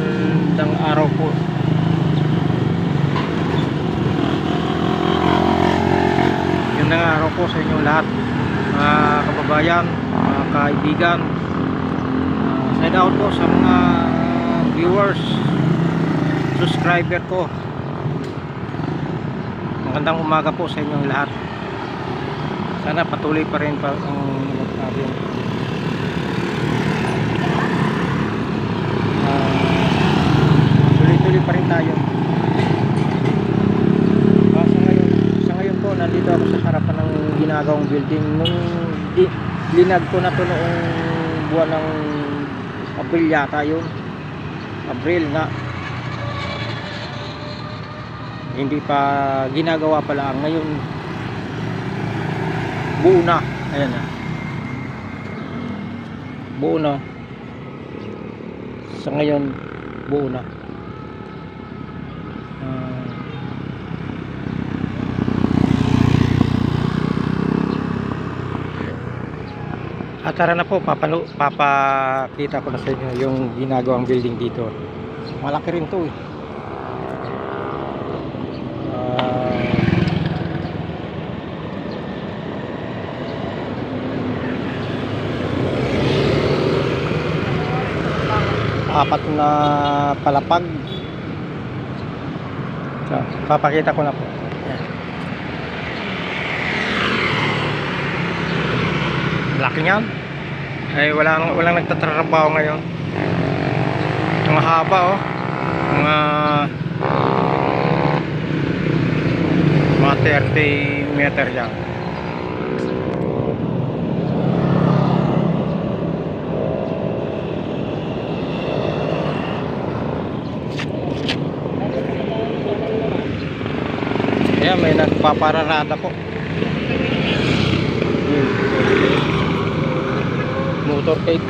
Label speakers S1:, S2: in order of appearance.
S1: Magandang araw po. Magandang araw po sa inyong lahat, mga kababayan, mga kaibigan. Side out po sa mga viewers, subscriber ko. Magandang umaga po sa inyong lahat. Sana patuloy pa rin ang nagsabi. Tuloy-tuloy pa rin tayo. Sa ngayon po, nandito ako sa harapan ng ginagawang building. Nung linag ko na to noong buwan ng Abril yata yun. Abril nga. Hindi pa ginagawa pa lang. Ngayon buo na. Ayan na. Buo na. Sa ngayon buo na. At tara na po, papakita ko na sa inyo yung ginagawang building dito. Malaki rin to eh. Apat na palapag. So, papakita ko na po. Laki niyan. Ay walang nagtatrabaho ngayon. Ang haba oh. Mga 30 meter yan. Ayan, may nagpapararada po. Motorcade.